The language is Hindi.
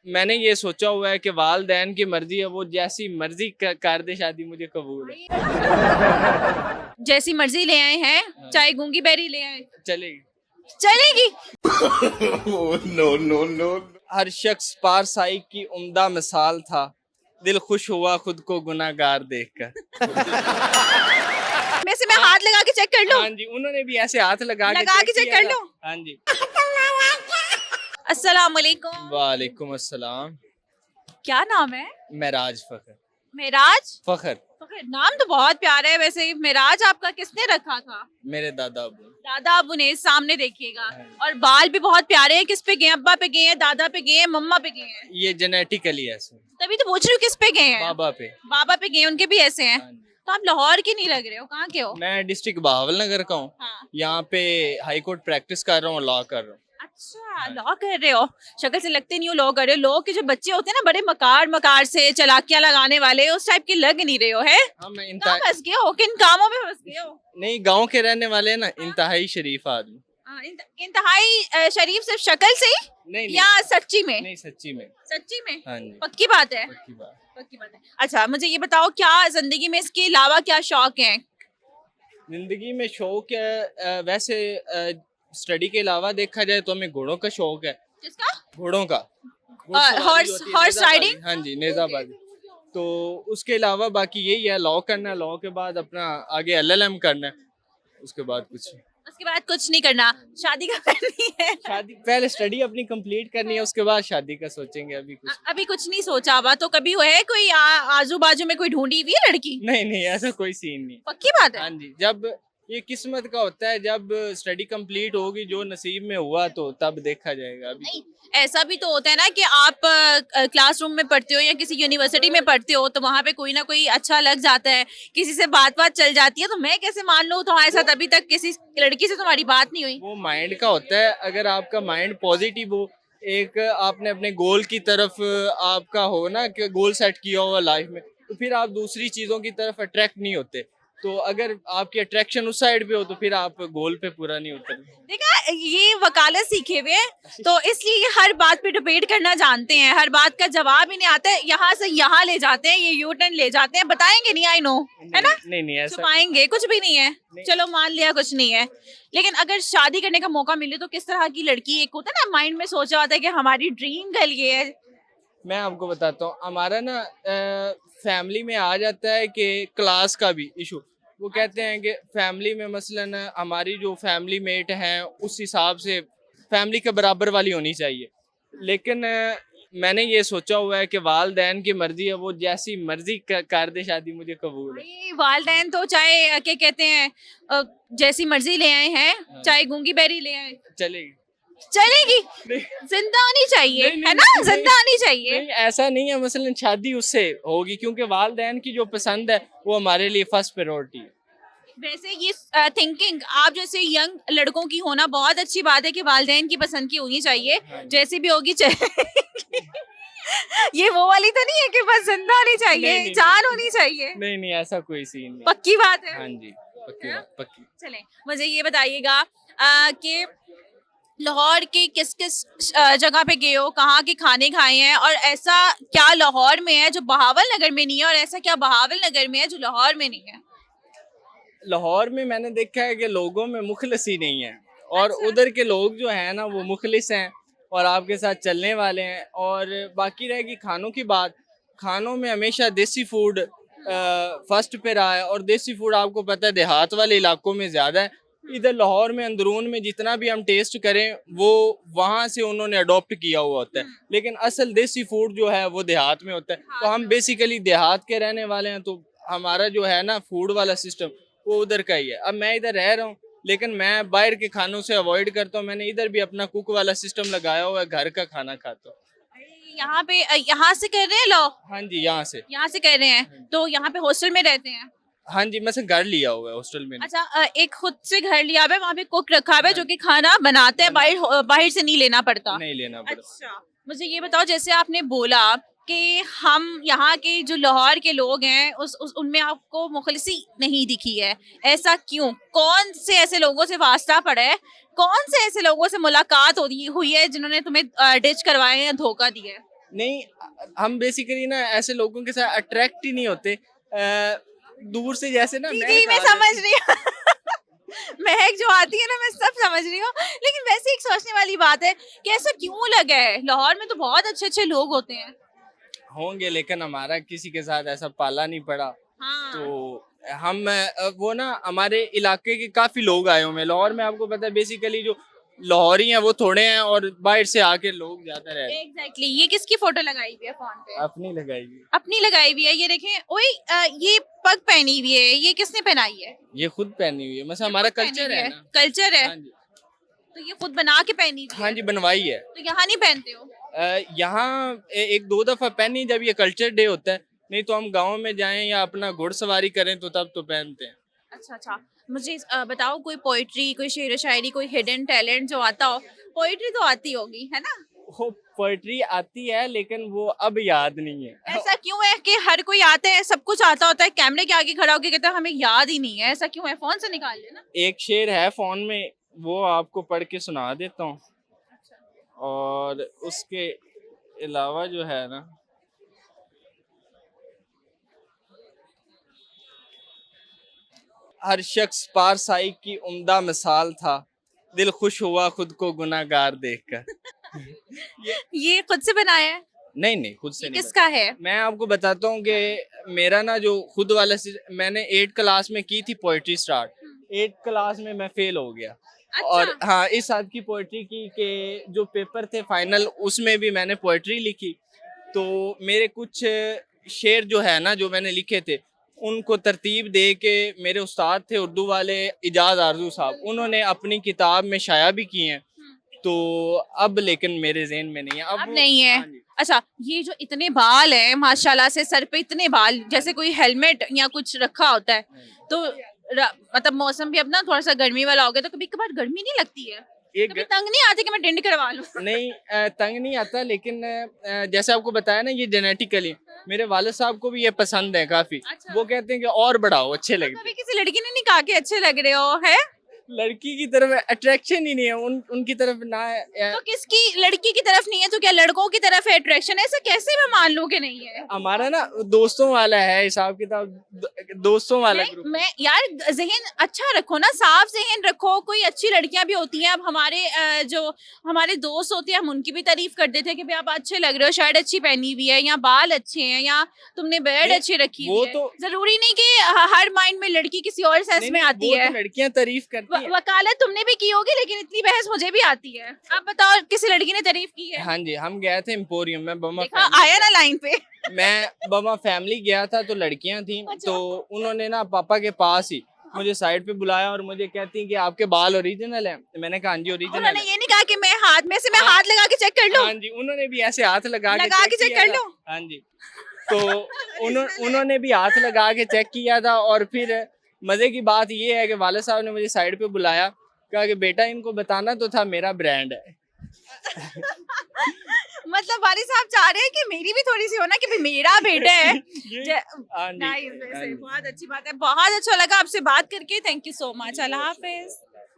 मैंने ये सोचा हुआ है कि वालदैन की मर्जी है, वो जैसी मर्जी कर दे शादी, मुझे कबूल है। जैसी मर्जी ले आए हैं, चाहे गूंगी बेरी ले आए चलेगी। चलेगी। No no no. हर शख्स पारसाई की उम्दा मिसाल था, दिल खुश हुआ खुद को गुनाहगार देखकर। वैसे मैं हाथ लगा के चेक कर लूं? हाँ जी, उन्होंने भी ऐसे हाथ लगा के चेक कर लूं? हाँ जी। अस्सलाम वालेकुम। वालेकुम अस्सलाम। क्या नाम है? मेराज फखर। मेराज फखर। फखर, नाम तो बहुत प्यारा है। वैसे मेराज आपका किसने रखा था? मेरे दादा अबू। दादा अबू ने। सामने देखिएगा। और बाल भी बहुत प्यारे हैं। किस पे गए? अब्बा पे गए हैं, दादा पे गए हैं, मम्मा पे गए हैं? ये जेनेटिकली ऐसे। तभी तो पूछ रही हूँ किस पे गए हैं? बाबा पे। बाबा पे गए, उनके भी ऐसे हैं। हाँ जी। तो आप लाहौर के नहीं लग रहे हो, कहाँ के हो? मैं डिस्ट्रिक्ट बहावलनगर का हूँ। हाँ। यहाँ पे हाई कोर्ट प्रैक्टिस कर रहा हूँ, लॉ कर रहा हूँ। अच्छा, लॉ कर रहे हो। शक्ल से लगते नहीं हो लॉ कर रहे हो। लॉ के जो बच्चे होते हैं ना, बड़े मकार मकार से चालाकियां लगाने वाले, उस टाइप के लग नहीं रहे हो। है हाँ, मैं कहाँ फंस गए हो? किन कामों में फंस गए हो? नहीं, गांव के रहने वाले हैं ना, इंतहाई शरीफ आदमी। इंतहाई शरीफ सिर्फ शक्ल से ही नहीं या सच्ची में? नहीं, सच्ची में। सच्ची में? हाँ जी। पक्की बात है? पक्की बात। पक्की बात है। अच्छा, मुझे ये बताओ, क्या जिंदगी में इसके अलावा क्या शौक हैं? जिंदगी में शौक है, वैसे स्टडी के अलावा देखा जाए तो हमें घोड़ों का शौक है। किसका? घोड़ों का। Horse riding. हाँ जी, नेजाबाजी। तो उसके अलावा बाकी यही है, लॉ करना है, लॉ के बाद अपना आगे एलएलएम करना है, उसके बाद कुछ। उसके बाद कुछ नहीं करना, शादी का करनी है? शादी पहले स्टडी अपनी कंप्लीट करनी है, उसके बाद शादी का सोचेंगे। अभी कुछ नहीं सोचा हुआ? तो कभी हुआ है कोई आजू बाजू में कोई ढूंढी हुई है लड़की? नहीं, ऐसा कोई सीन नहीं। पक्की बात है? हाँ जी, जब ये किस्मत का होता है, जब स्टडी कंप्लीट होगी, जो नसीब में हुआ तो तब देखा जाएगा। अभी नहीं, ऐसा भी तो होता है ना कि आप क्लासरूम में पढ़ते हो या किसी यूनिवर्सिटी में पढ़ते हो, तो वहाँ पे कोई ना कोई अच्छा लग जाता है, किसी से बात चल जाती है। तो मैं कैसे मान लूँ तुम्हारे साथ अभी तक किसी लड़की से तुम्हारी बात नहीं हुई? वो माइंड का होता है। अगर आपका माइंड पॉजिटिव हो, एक आपने अपने गोल की तरफ आपका हो ना, कि गोल सेट किया हुआ लाइफ में, तो फिर आप दूसरी चीजों की तरफ अट्रैक्ट नहीं होते। तो अगर आपकी अट्रैक्शन उस साइड पे हो तो फिर आप गोल पे पूरा नहीं उतरते। देखा, ये वकालत सीखे हुए हैं, तो इसलिए ये हर बात पे डिबेट करना जानते हैं। हर बात का जवाब ही नहीं आता है, यहाँ से यहाँ ले जाते हैं, ये यू टर्न ले जाते हैं। बताएंगे नहीं, आई नो, है ना? नहीं ऐसा छुपाएंगे, कुछ भी नहीं है। चलो मान लिया कुछ नहीं है, लेकिन अगर शादी करने का मौका मिले तो किस तरह की लड़की? एक होता है ना माइंड में सोचा होता है कि हमारी ड्रीम गर्ल ये है। मैं आपको बताता हूँ, हमारा ना फैमिली में आ जाता है कि क्लास का भी इशू। वो कहते हैं कि फैमिली में मसलन हमारी जो फैमिली मेट हैं, उस हिसाब से फैमिली के बराबर वाली होनी चाहिए। लेकिन मैंने ये सोचा हुआ है कि वालदैन की मर्जी है, वो जैसी मर्जी कर दे शादी, मुझे कबूल है। वालदैन तो चाहे क्या कहते हैं, जैसी मर्जी ले आए हैं, चाहे गूंगी बेरी ले आए चलेगी। चलेगी। जिंदा होनी चाहिए, है ना? जिंदा होनी चाहिए। नहीं, ऐसा नहीं है, मसलन शादी उससे होगी, क्योंकि वालदैन की जो पसंद है वो हमारे लिए फर्स्ट प्रायोरिटी है। वैसे ये थिंकिंग आप जैसे यंग लड़कों की होना बहुत अच्छी बात है कि वालदैन की पसंद की होनी चाहिए। जैसी भी होगी ये वो वाली तो नहीं है कि बस जिंदा होनी चाहिए, जान होनी चाहिए? नहीं, ऐसा कोई सीन नहीं। पक्की बात है? हाँ जी, पक्की बात, पक्की। चलें, मुझे ये बताइएगा कि लाहौर के किस किस जगह पे गए हो, कहाँ के खाने खाए हैं, और ऐसा क्या लाहौर में है जो बहावल नगर में नहीं है, और ऐसा क्या बहावल नगर में है जो लाहौर में नहीं है? लाहौर में मैंने देखा है कि लोगों में मुखलिस ही नहीं है, और उधर के लोग जो हैं ना, वो मुखलिस हैं और आपके साथ चलने वाले हैं। और बाकी रहेगी खानों की बात, खानों में हमेशा देसी फूड फर्स्ट पे रहा है, और देसी फूड आपको पता है देहात वाले इलाकों में ज़्यादा है। इधर लाहौर में अंदरून में जितना भी हम टेस्ट करें, वो वहाँ से उन्होंने अडॉप्ट किया हुआ होता है, लेकिन असल देसी फूड जो है वो देहात में होता है। तो हम बेसिकली देहात के रहने वाले हैं, तो हमारा जो है ना फूड वाला सिस्टम वो उधर का ही है। अब मैं इधर रह रहा हूँ, लेकिन मैं बाहर के खानों से अवॉइड करता हूँ। मैंने इधर भी अपना कुक वाला सिस्टम लगाया हुआ है, घर का खाना खाता हूँ। यहाँ पे यहाँ से कर रहे हैं लो? हाँ जी, यहाँ से कर रहे हैं। तो यहाँ पे हॉस्टल में रहते हैं? हाँ जी, मैं से घर लिया हुआ है, हॉस्टल में। अच्छा, एक खुद से घर लिया हुआ है, वहाँ पे कुक रखा हुआ है जो कि खाना बनाते हैं, बाहर से नहीं लेना पड़ता? नहीं लेना पड़ता। अच्छा, मुझे ये बताओ, जैसे आपने बोला कि हम यहाँ के जो लाहौर के लोग हैं उनमें आपको मुखलिसी नहीं दिखी है, ऐसा क्यों? कौन से ऐसे लोगों से वास्ता पड़ा है, कौन से ऐसे लोगों से मुलाकात हुई है जिन्होंने तुम्हें डिच करवाए या धोखा दिया है? नहीं, हम बेसिकली ना ऐसे लोगों के साथ अट्रैक्ट ही नहीं होते। दूर से जैसे ना जी महक जी मैं आ जाती समझ रही हूँ महक जो आती है ना मैं सब समझ रही हूँ, लेकिन वैसे एक सोचने वाली बात है कि ऐसा क्यों लगा है, लाहौर में तो बहुत अच्छे अच्छे लोग होते हैं। होंगे, लेकिन हमारा किसी के साथ ऐसा पाला नहीं पड़ा। हाँ तो हम वो ना हमारे इलाके के काफी लोग आए हुए हैं लाहौर में। आपको पता है बेसिकली जो लाहौरी हैं वो थोड़े हैं और बाहर से आके लोग ज्यादा रहते हैं। एग्जैक्टली ये किसकी फोटो लगाई हुई है फोन पे? अपनी लगाएगी। अपनी लगाई हुई है, ये देखें। ओए ये पग पहनी हुई है, ये किसने पहनाई है? ये खुद पहनी हुई है, मतलब ये हमारा खुद पहनी कल्चर हुई है ना। कल्चर है। हाँ जी। तो ये खुद बना के पहनी हुई हाँ है, जी, बनवाई है। तो यहाँ नहीं पहनते हो? यहाँ एक दो दफा पहनी जब ये कल्चर डे होता है, नहीं तो हम गाँव में जाएं या अपना घुड़सवारी करें तो तब तो पहनते हैं। अच्छा अच्छा। मुझे बताओ कोई पोइट्री, कोई शेर शायरी, कोई हिडन टैलेंट जो आता हो। पोइट्री तो आती होगी है ना? वो पोइट्री आती है लेकिन वो अब याद नहीं है। ऐसा क्यों है कि हर कोई आता है, सब कुछ आता होता है, कैमरे के आगे खड़ा होकर कहता है हमें याद ही नहीं है, ऐसा क्यों है? फोन से निकाल लेना। एक शेर है फोन में, वो आपको पढ़ के सुना देता हूँ। और उसके अलावा जो है ना, हर शख्स पारसाई की उम्दा मिसाल था, दिल खुश हुआ खुद को गुनाहगार देखकर। ये खुद से बनाया है? नहीं नहीं, खुद से ये नहीं किसका है? मैं आपको बताता हूँ कि मेरा ना जो खुद वाला मैंने 8 क्लास में की थी पोइट्री स्टार्ट। 8 क्लास में मैं फेल हो गया। और अच्छा। हाँ, इस साल की पोइट्री की के जो पेपर थे फाइनल, उसमें भी मैंने पोइट्री लिखी। तो मेरे कुछ शेर जो है ना जो मैंने लिखे थे, उनको तरतीब दे के मेरे उस्ताद थे उर्दू वाले इजाज आरजू साहब, उन्होंने अपनी किताब में शाया भी किए हैं। तो अब लेकिन मेरे ज़हन में नहीं है अब नहीं है। हाँ जी। अच्छा, ये जो इतने बाल हैं माशाल्लाह से, सर पे इतने बाल, जैसे कोई हेलमेट या कुछ रखा होता है, तो मतलब मौसम भी अब ना थोड़ा सा गर्मी वाला हो गया, तो कभी कभार गर्मी नहीं लगती है? एक कभी तंग नहीं आती कि मैं टिंड करवा लूं? नहीं, तंग नहीं आता, लेकिन जैसे आपको बताया ना, ये जेनेटिकली मेरे वाले साहब को भी ये पसंद है काफी। अच्छा। वो कहते हैं कि और बढ़ाओ, अच्छे लगते कभी किसी लड़की ने नहीं कहा कि अच्छे लग रहे हो है? लड़की की तरफ अट्रैक्शन ही नहीं है, उनकी तरफ ना है। तो किसकी लड़की की तरफ नहीं है, तो क्या लड़कों की तरफ है अट्रैक्शन? ऐसा कैसे मैं मान लूं कि नहीं है? हमारा ना दोस्तों वाला है हिसाब किताब, दोस्तों वाला नहीं, ग्रुप। मैं यार जहन अच्छा रखो ना, साफ जहन रखो। कोई अच्छी लड़कियां भी होती हैं। अब हमारे जो हमारे दोस्त होते हैं, हम उनकी भी तारीफ कर देते हैं कि भाई आप अच्छे लग रहे हो, शर्ट अच्छी पहनी हुई है, या बाल अच्छे हैं, या तुमने बेड नहीं, अच्छी रखी वो हुई है। तो जरूरी नहीं कि हर माइंड में लड़की किसी और सेंस नहीं में नहीं, आती वो है। तो लड़कियां तारीफ करती हैं। वकालत तुमने भी की होगी, लेकिन इतनी बहस मुझे भी आती है। आप बताओ किसी लड़की ने तारीफ की है? हाँ जी, हम गए थे एम्पोरियम में, बमा देखा आया ना लाइन पे। मैं बमा फैमिली गया था, तो लड़कियां थी। अच्छा। तो उन्होंने ना पापा के पास ही मुझे साइड पे बुलाया और मुझे कहती कि आपके बाल ओरिजिनल हैं। मैंने कहा हाँ जी ओरिजिनल उन्होंने है। ये नहीं कहा कि मैं हाथ में से मैं हाँ। हाथ लगा के चेक कर लूं? हाँ जी, उन्होंने भी ऐसे हाथ लगा के चेक किया कर था। लूं? हाँ जी। तो उन्होंने भी हाथ लगा के चेक किया था। और फिर मजे की बात ये है कि वाले साहब ने मुझे साइड पे बुलाया, कहा कि बेटा इनको बताना तो था मेरा ब्रांड है। मतलब वाली साहब चाह रहे हैं कि मेरी भी थोड़ी सी हो ना कि भाई मेरा बेटा है। हाँ जी, नाइस, हाँ जी। बहुत अच्छी बात है, बहुत अच्छा लगा आपसे बात करके। Thank you so much. Allah Hafiz.